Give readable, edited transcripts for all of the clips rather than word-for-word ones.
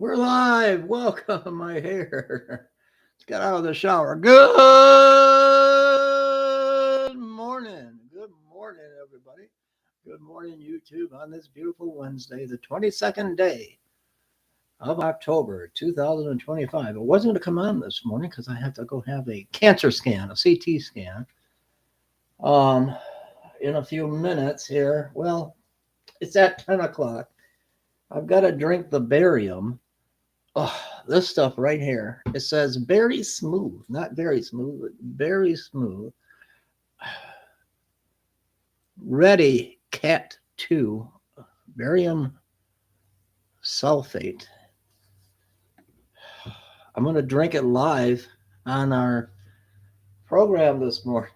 We're live. Welcome, my hair. Let's get out of the shower. Good morning. Good morning, everybody. Good morning, YouTube, on this beautiful Wednesday, the 22nd day of October 2025. It wasn't going to come on this morning because I have to go have a cancer scan, a CT scan, um, in a few minutes here. Well, it's at 10 o'clock. I've got to drink the barium. Oh, this stuff right here. It says very smooth, not very smooth, but very smooth. Ready Cat 2 barium sulfate. I'm going to drink it live on our program this morning.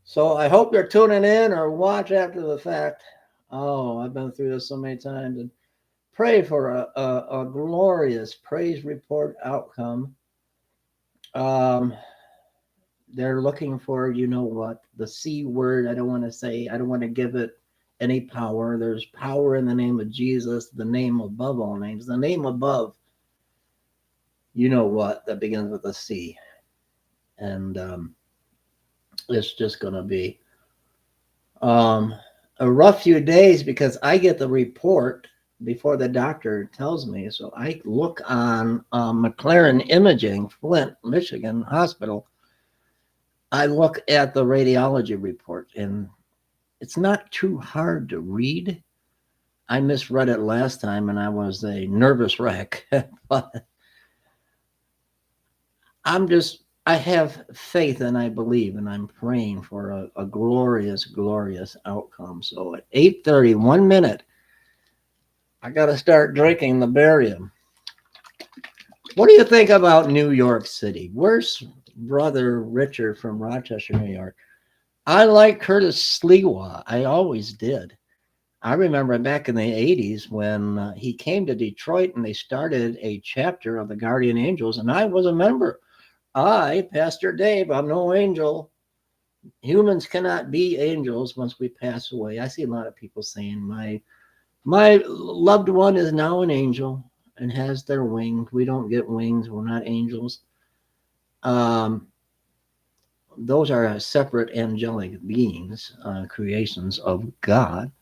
So I hope you're tuning in or watch after the fact. Oh, I've been through this so many times. And pray for a glorious praise report outcome. They're looking for, you know what, the C word. I don't want to say, I don't want to give it any power. There's power in the name of Jesus, the name above all names, the name above, you know what, that begins with a C. And it's just going to be a rough few days because I get the report before the doctor tells me. So I look on McLaren Imaging, Flint, Michigan Hospital. I look at the radiology report, and it's not too hard to read. I misread it last time, and I was a nervous wreck. But I have faith and I believe, and I'm praying for a glorious, glorious outcome. So at 8:30, 1 minute, I got to start drinking the barium. What do you think about New York City? Where's brother Richard from Rochester, New York? I like Curtis Sliwa. I always did. I remember back in the 80s when he came to Detroit and they started a chapter of the Guardian Angels, and I was a member. I, Pastor Dave, I'm no angel. Humans cannot be angels once we pass away. I see a lot of people saying my loved one is now an angel and has their wings. We don't get wings. We're not angels. Those are separate angelic beings, creations of God.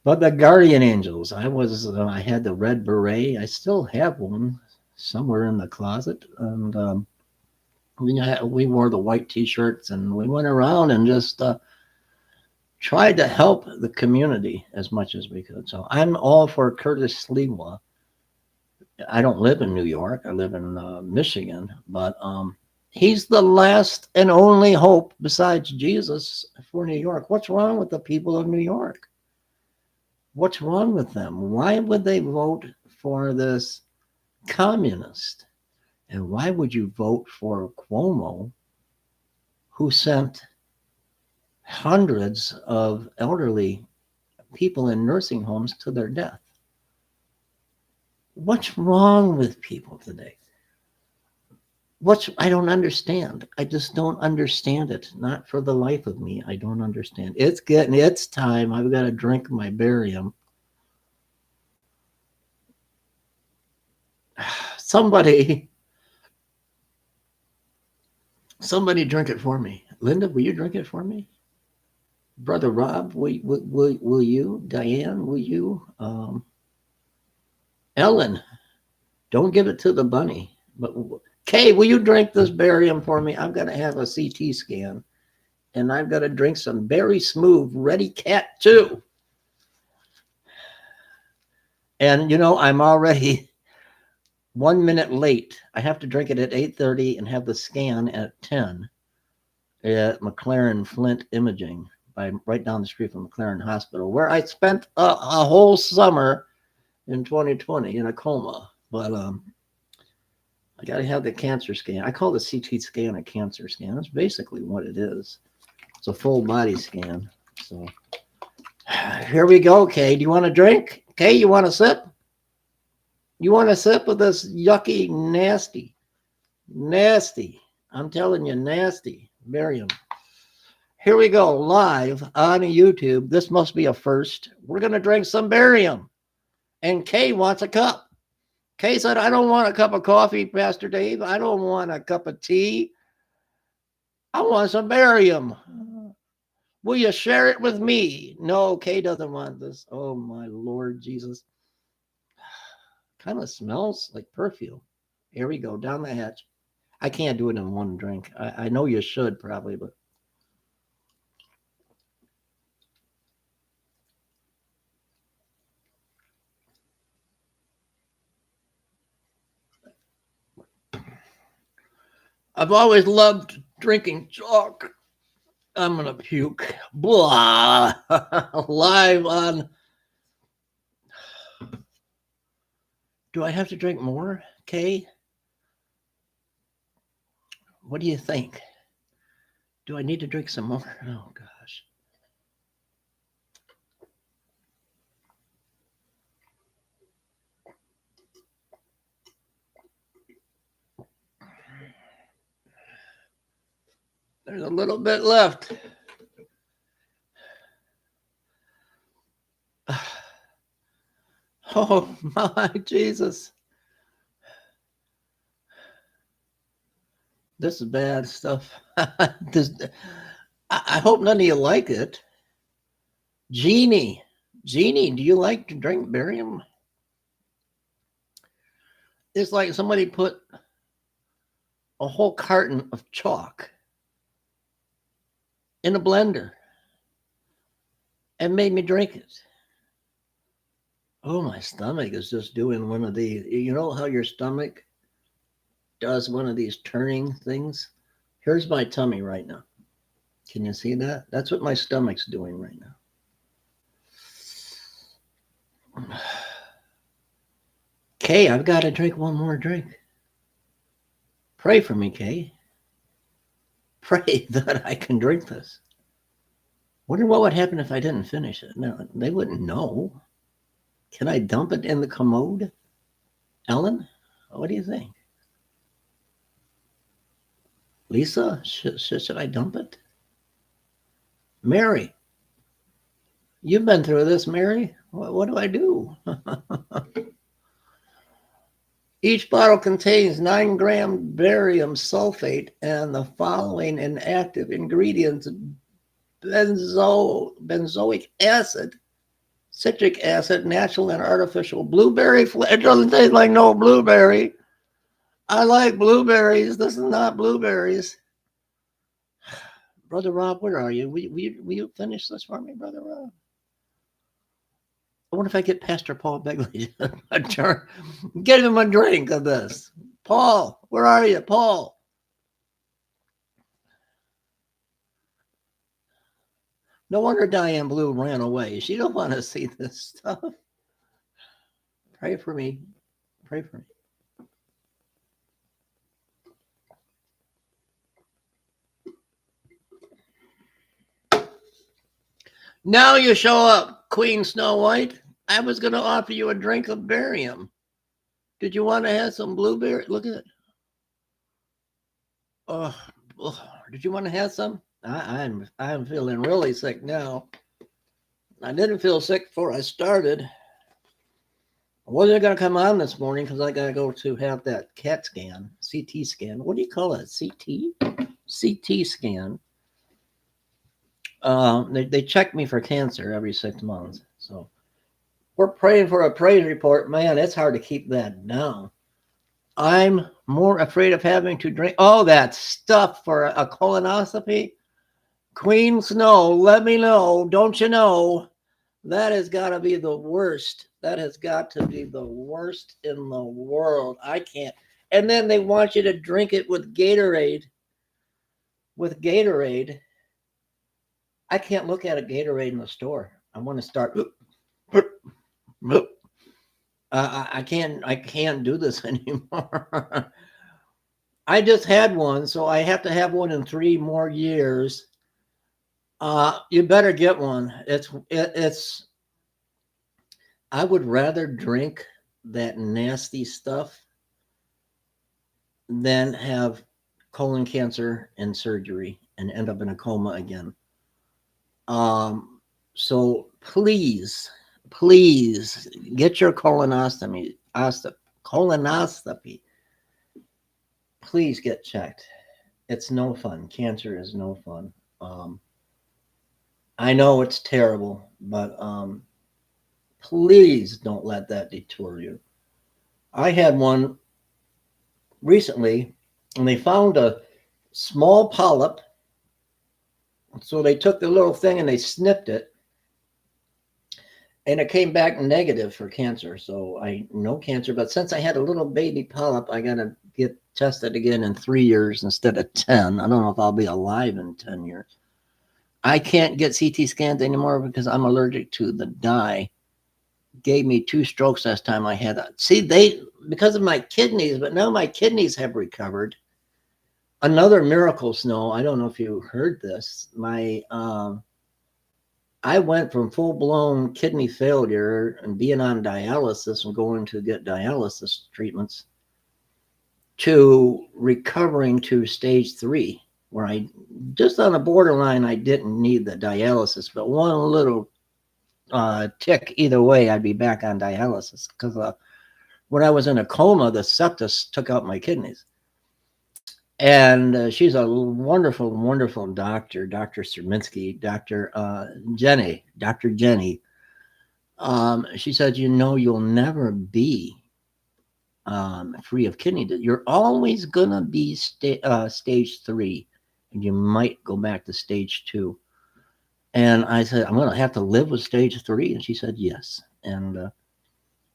But the guardian angels, I had the red beret. I still have one somewhere in the closet, and we wore the white T-shirts, and we went around and just tried to help the community as much as we could. So I'm all for Curtis Sliwa. I don't live in New York. I live in Michigan, but he's the last and only hope besides Jesus for New York. What's wrong with the people of New York? What's wrong with them? Why would they vote for this communist? And why would you vote for Cuomo, who sent hundreds of elderly people in nursing homes to their death? What's wrong with people today? I don't understand. I just don't understand it. Not for the life of me. I don't understand. It's time. I've got to drink my barium. Somebody drink it for me. Linda, will you drink it for me? Brother Rob, will you? Diane, will you? Ellen, don't give it to the bunny. But Kay, will you drink this barium for me? I've got to have a CT scan, and I've got to drink some very smooth Ready Cat 2. And I'm already 1 minute late. I have to drink it at 8:30 and have the scan at 10 at McLaren Flint Imaging, right down the street from McLaren Hospital, where I spent a whole summer in 2020 in a coma. But I got to have the cancer scan. I call the CT scan a cancer scan. That's basically what it is. It's a full body scan. So here we go, Kay. Do you want to drink? Kay, you want to sip? You want to sip of this yucky, nasty, I'm telling you, nasty barium. Here we go, live on YouTube. This must be a first. We're going to drink some barium. And Kay wants a cup. Kay said, I don't want a cup of coffee, Pastor Dave. I don't want a cup of tea. I want some barium. Will you share it with me? No, Kay doesn't want this. Oh, my Lord Jesus. Kind of smells like perfume. Here we go, down the hatch. I can't do it in one drink. I know you should probably, but. I've always loved drinking chalk. I'm going to puke. Blah. Live on. Do I have to drink more, Kay? What do you think? Do I need to drink some more? Oh, gosh. There's a little bit left. Oh, my Jesus. This is bad stuff. I hope none of you like it. Jeannie, do you like to drink barium? It's like somebody put a whole carton of chalk in a blender and made me drink it. Oh, my stomach is just doing one of these. You know how your stomach does one of these turning things? Here's my tummy right now. Can you see that? That's what my stomach's doing right now. Kay, I've got to drink one more drink. Pray for me, Kay. Pray that I can drink this. Wonder what would happen if I didn't finish it. No, they wouldn't know. Can I dump it in the commode? Ellen, what do you think? Lisa, should I dump it? Mary, you've been through this, Mary. What do I do? Each bottle contains 9-gram barium sulfate and the following inactive ingredients: benzoic acid, citric acid, natural and artificial, blueberry flavor. It doesn't taste like no blueberry. I like blueberries. This is not blueberries. Brother Rob, where are you? Will you finish this for me, Brother Rob? I wonder if I get Pastor Paul Begley a turn. Get him a drink of this. Paul, where are you, Paul? No wonder Diane Blue ran away. She don't want to see this stuff. Pray for me. Pray for me. Now you show up, Queen Snow White. I was going to offer you a drink of barium. Did you want to have some blueberry? Look at it. Oh, did you want to have some? I'm feeling really sick now. I didn't feel sick before I started. I wasn't going to come on this morning because I got to go to have that CAT scan, CT scan. What do you call it? CT scan. They check me for cancer every 6 months. So we're praying for a praise report. Man, it's hard to keep that down. I'm more afraid of having to drink all that stuff for a colonoscopy. Queen Snow, let me know. Don't you know? That has got to be the worst. That has got to be the worst in the world. I can't. And then they want you to drink it with Gatorade. With Gatorade. I can't look at a Gatorade in the store. I want to start. I can't do this anymore. I just had one, so I have to have one in 3 more years. You better get one. It's. I would rather drink that nasty stuff than have colon cancer and surgery and end up in a coma again. So please please get your colonoscopy. Please get checked. It's no fun. Cancer is no fun. Um, I know it's terrible, but please don't let that detour you. I had one recently, and they found a small polyp. So they took the little thing and they snipped it, and it came back negative for cancer. So I know cancer, but since I had a little baby polyp, I gotta get tested again in 3 years instead of 10. I don't know if I'll be alive in 10 years. I can't get CT scans anymore because I'm allergic to the dye. Gave me 2 strokes last time I had that. See, they because of my kidneys, but now my kidneys have recovered. Another miracle, Snow. I don't know if you heard this. I went from full blown kidney failure and being on dialysis and going to get dialysis treatments to recovering to stage 3, where I just on the borderline, I didn't need the dialysis, but one little tick either way, I'd be back on dialysis because when I was in a coma, the sepsis took out my kidneys. And she's a wonderful, wonderful doctor, Dr. Serminsky, Dr. Jenny. She said, you'll never be free of kidney disease. You're always going to be stage 3, and you might go back to stage 2. And I said, I'm going to have to live with stage 3. And she said, yes. And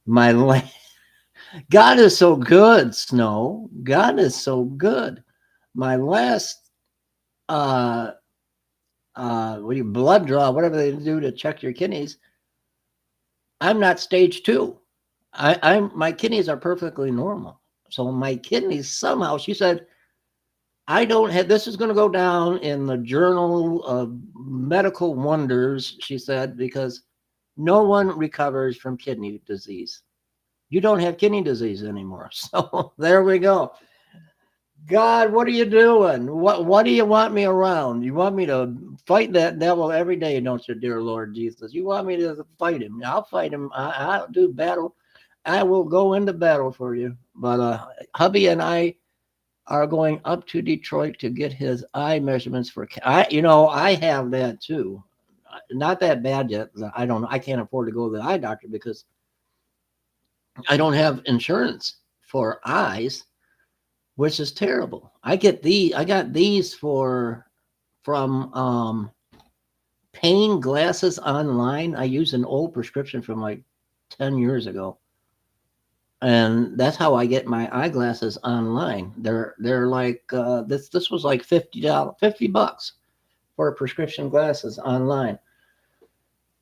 my life, God is so good, Snow. God is so good. My last blood draw, whatever they do to check your kidneys, I'm not stage 2. My kidneys are perfectly normal. So my kidneys somehow, she said, I don't have, this is going to go down in the Journal of Medical Wonders, she said, because no one recovers from kidney disease. You don't have kidney disease anymore. So there we go. God, what are you doing? What do you want me around? You want me to fight that devil every day, don't you, dear Lord Jesus? You want me to fight him? I'll fight him. I'll do battle. I will go into battle for you. But hubby and I are going up to Detroit to get his eye measurements for. I have that too. Not that bad yet. I don't know. I can't afford to go to the eye doctor because I don't have insurance for eyes, which is terrible. I got these from Pain Glasses Online. I used an old prescription from like 10 years ago. And that's how I get my eyeglasses online. They're like this was like $50 for prescription glasses online.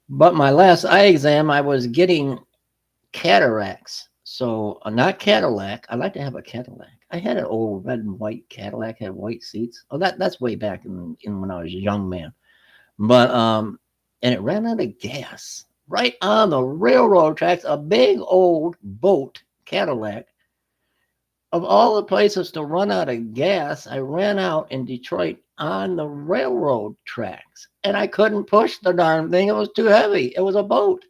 But my last eye exam, I was getting cataracts. So not Cadillac. I like to have a Cadillac. I had an old red and white Cadillac, had white seats. Oh, that's way back in when I was a young man. But and it ran out of gas right on the railroad tracks. A big old boat Cadillac. Of all the places to run out of gas, I ran out in Detroit on the railroad tracks, and I couldn't push the darn thing. It was too heavy. It was a boat.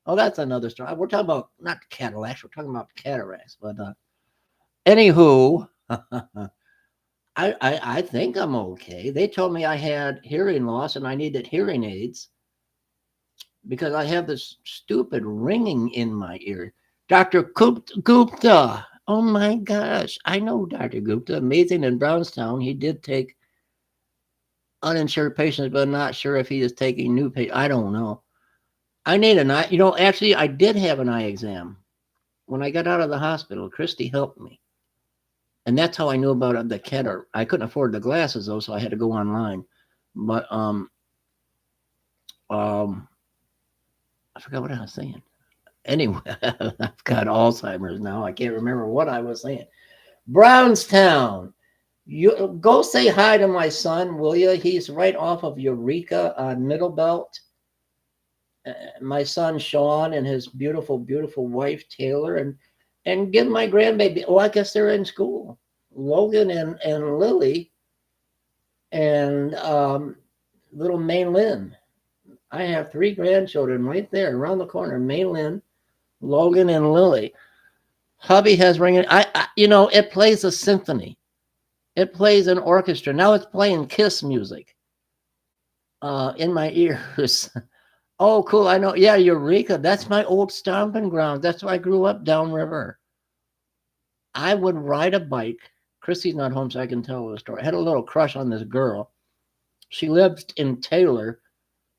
Oh, that's another story. We're talking about not Cadillacs. We're talking about cataracts. But anywho, I think I'm okay. They told me I had hearing loss and I needed hearing aids because I have this stupid ringing in my ear. Dr. Gupta. Oh my gosh. I know Dr. Gupta. Amazing in Brownstown. He did take uninsured patients, but I'm not sure if he is taking new patients. I don't know. I need an eye. Actually, I did have an eye exam. When I got out of the hospital, Christy helped me. And that's how I knew about the cataract. I couldn't afford the glasses, though, so I had to go online. But I forgot what I was saying. Anyway, I've got Alzheimer's now. I can't remember what I was saying. Brownstown. You go say hi to my son, will you? He's right off of Eureka on Middle Belt. My son Sean and his beautiful, beautiful wife Taylor, and give my grandbaby. Oh, I guess they're in school. Logan and Lily and little May Lynn. I have 3 grandchildren right there around the corner, Maylin, Logan, and Lily. Hubby has ringing. It plays a symphony. It plays an orchestra. Now it's playing Kiss music in my ears. Oh, cool. I know. Yeah, Eureka. That's my old stomping ground. That's where I grew up downriver. I would ride a bike. Chrissy's not home, so I can tell the story. I had a little crush on this girl. She lived in Taylor.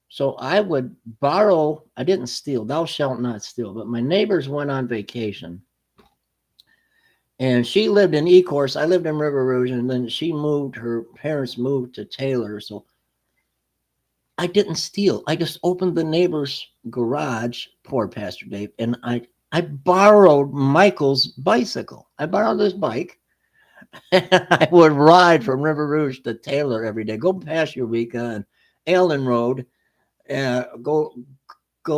So I would borrow, I didn't steal, thou shalt not steal, but my neighbors went on vacation. And she lived in Ecorse. I lived in River Rouge, and then her parents moved to Taylor. So I didn't steal. I just opened the neighbor's garage, poor Pastor Dave, and I borrowed Michael's bicycle. I borrowed this bike, and I would ride from River Rouge to Taylor every day, go past Eureka and Allen Road, and go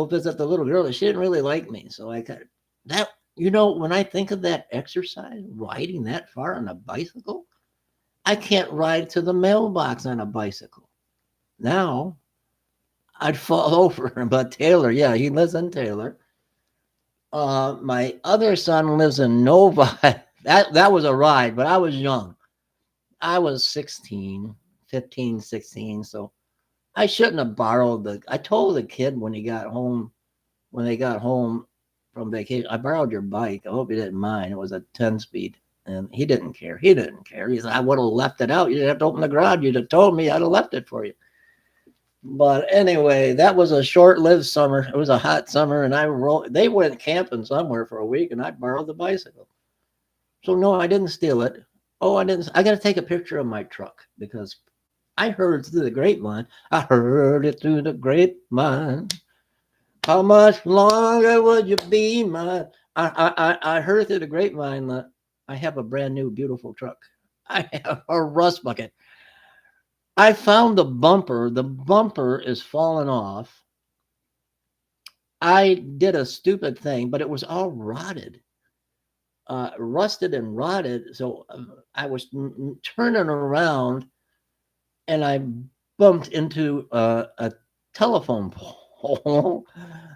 visit the little girl. She didn't really like me, so I got that. When I think of that exercise, riding that far on a bicycle, I can't ride to the mailbox on a bicycle. Now, I'd fall over. But Taylor, yeah, he lives in Taylor. My other son lives in Nova. That was a ride, but I was young. I was 16, 15, 16, so I shouldn't have borrowed I told the kid when they got home from vacation, I borrowed your bike. I hope you didn't mind. It was a 10-speed. And he didn't care. He said, I would have left it out. You didn't have to open the garage. You'd have told me. I'd have left it for you. But anyway, that was a short-lived summer. It was a hot summer, and they went camping somewhere for a week, and I borrowed the bicycle. So no, I didn't steal it. Oh, I didn't. I got to take a picture of my truck because I heard through the grapevine. I heard it through the grapevine. How much longer would you be mine? I heard through the grapevine that I have a brand new, beautiful truck. I have a rust bucket. I found the bumper. The bumper is falling off. I did a stupid thing, but it was all rotted, rusted and rotted. So I was turning around, and I bumped into a telephone pole,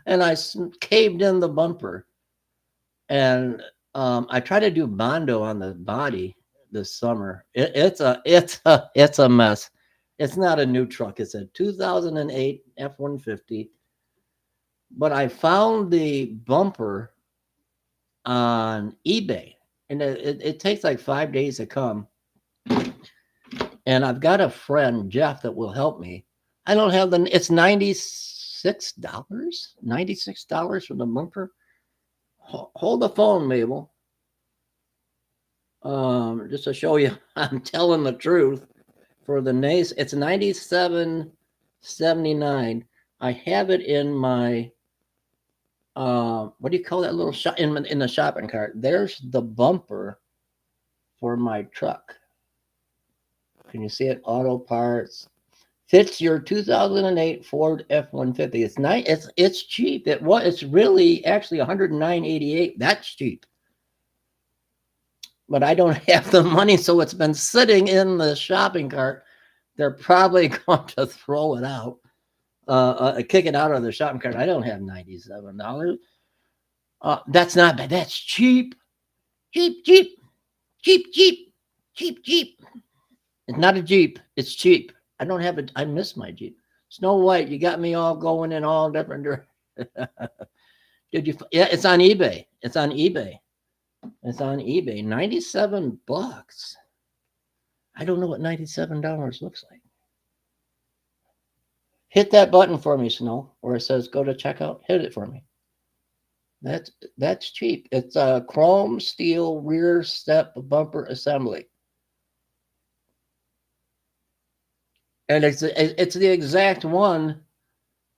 and I caved in the bumper. And I tried to do Bondo on the body this summer. It's a mess. It's not a new truck. It's a 2008 F-150. But I found the bumper on eBay, and it takes like 5 days to come. And I've got a friend, Jeff, that will help me. I don't have it's $96. $96 for the bumper. Hold the phone, Mabel. Just to show you I'm telling the truth. For the NACE, it's $97.79. I have it in my what do you call that little shop in the shopping cart? There's the bumper for my truck. Can you see it? Auto parts. Fits your 2008 Ford F-150. It's nice. It's cheap. It's really actually $109.88. That's cheap. But I don't have the money, so it's been sitting in the shopping cart. They're probably going to throw it out, kick it out of the shopping cart. I don't have $97. That's not bad. That's cheap. Cheap. It's not a Jeep. It's cheap. I don't have it. I miss my Jeep. Snow White, you got me all going in all different directions. Did you? Yeah, it's on eBay. It's on eBay. 97 bucks. I don't know what $97 looks like. Hit that button for me, Snow, where it says go to checkout. Hit it for me. That's cheap. It's a chrome steel rear step bumper assembly. And it's the exact one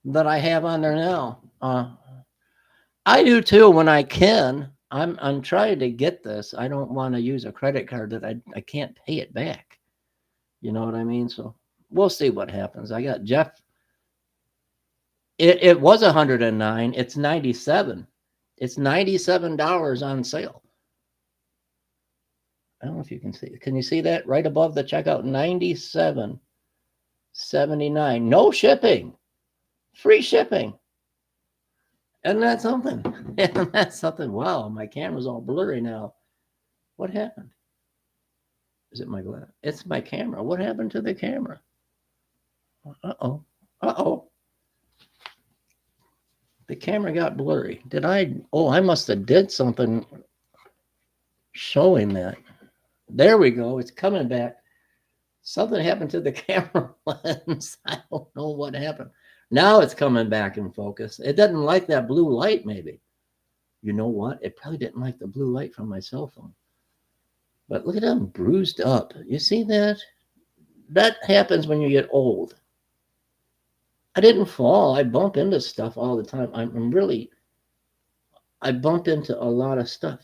that I have on there now. I do too when I can. I'm trying to get this. I don't want to use a credit card that I can't pay it back. You know what I mean? So we'll see what happens. I got Jeff. It was 109. It's 97. It's $97 on sale. I don't know if you can see. Can you see that right above the checkout? $97.79. No shipping. Free shipping. Isn't that something? Isn't that something? Wow, my camera's all blurry now. What happened? Is it my glass? It's my camera. What happened to the camera? Uh-oh. Uh-oh. The camera got blurry. Did I? Oh, I must have did something showing that. There we go. It's coming back. Something happened to the camera lens. I don't know what happened. Now it's coming back in focus. It doesn't like that blue light, maybe. You know what? It probably didn't like the blue light from my cell phone. But look at them bruised up. You see that? That happens when you get old. I didn't fall. I bump into stuff all the time. I bump into a lot of stuff.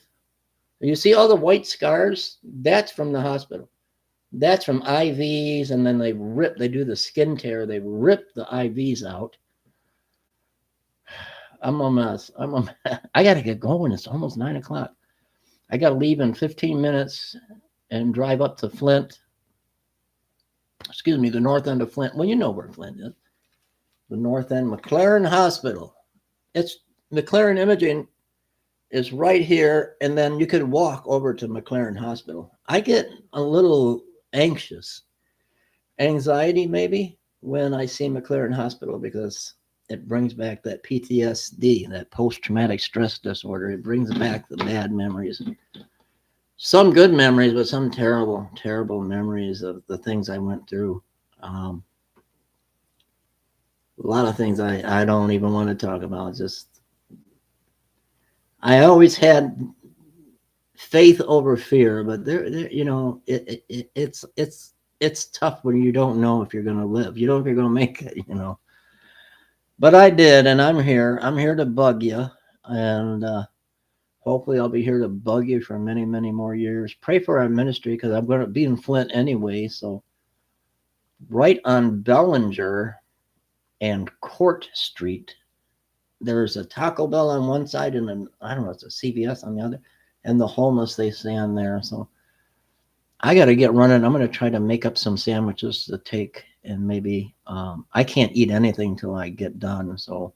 You see all the white scars? That's from the hospital. That's from IVs, and then they do the skin tear. They rip the IVs out. I'm a mess. I got to get going. It's almost 9 o'clock. I got to leave in 15 minutes and drive up to Flint. Excuse me, the north end of Flint. Well, you know where Flint is. The north end, McLaren Hospital. It's McLaren Imaging is right here, and then you could walk over to McLaren Hospital. I get a little anxious, anxiety maybe, when I see McLaren Hospital because it brings back that PTSD, that post-traumatic stress disorder. It brings back the bad memories. Some good memories, but some terrible, terrible memories of the things I went through. A lot of things I don't even want to talk about. Just I always had faith over fear, but it's tough when you don't know if you're going to live. You don't know if you're going to make it. But I did, and I'm here. I'm here to bug you, and hopefully I'll be here to bug you for many, many more years. Pray for our ministry because I'm going to be in Flint anyway. So right on Bellinger and Court Street, there's a Taco Bell on one side and I don't know, it's a CVS on the other, and the homeless, they stand there. So I got to get running. I'm going to try to make up some sandwiches to take, and maybe I can't eat anything till I get done. So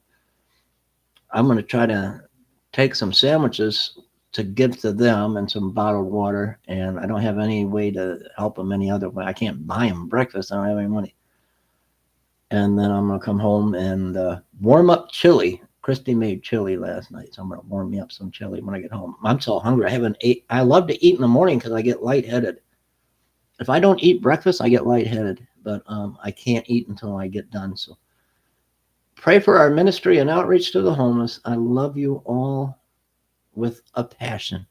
I'm going to try to take some sandwiches to give to them and some bottled water. And I don't have any way to help them any other way. I can't buy them breakfast. I don't have any money. And then I'm going to come home and warm up chili. Christy made chili last night, so I'm going to warm me up some chili when I get home. I'm so hungry. I haven't ate. I love to eat in the morning because I get lightheaded. If I don't eat breakfast, I get lightheaded. But I can't eat until I get done. So pray for our ministry and outreach to the homeless. I love you all with a passion.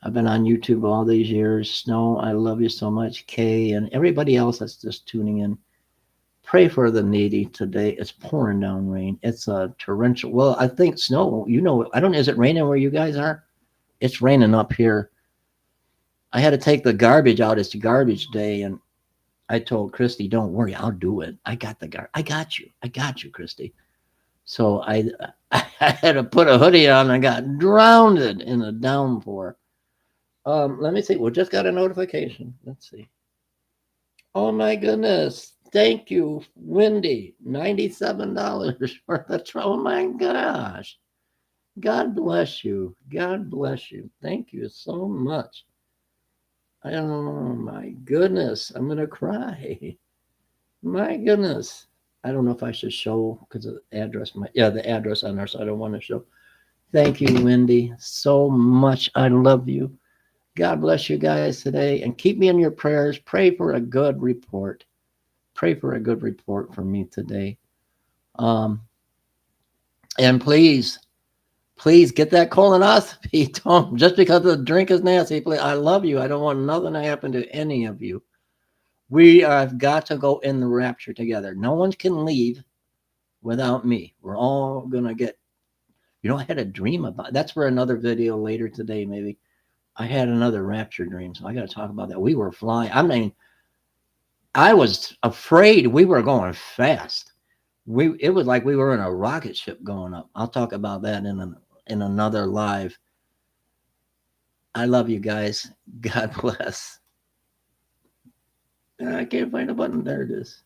I've been on YouTube all these years. Snow, I love you so much. Kay and everybody else that's just tuning in. Pray for the needy today. It's pouring down rain. It's a torrential. Well, I think snow, I don't know, is it raining where you guys are? It's raining up here. I had to take the garbage out. It's garbage day. And I told Christy, don't worry, I'll do it. I got the garbage. I got you, Christy. So I had to put a hoodie on. I got drowned in a downpour. Let me see. We just got a notification. Let's see. Oh my goodness. Thank you, Wendy. $97 for the Oh my gosh. God bless you. God bless you. Thank you so much. Oh my goodness. I'm going to cry. My goodness. I don't know if I should show because of the address. The address on there, so I don't want to show. Thank you, Wendy, so much. I love you. God bless you guys today, and keep me in your prayers. Pray for a good report. Pray for a good report for me today. And please get that colonoscopy. Don't just because the drink is nasty. Please, I love you. I don't want nothing to happen to any of you. We have got to go in the rapture together. No one can leave without me. We're all gonna get. I had a dream about. That's for another video later today, maybe. I had another rapture dream, so I got to talk about that. We were flying. I mean, I was afraid we were going fast. It was like we were in a rocket ship going up. I'll talk about that in another live. I love you guys. God bless. I can't find a button. There it is.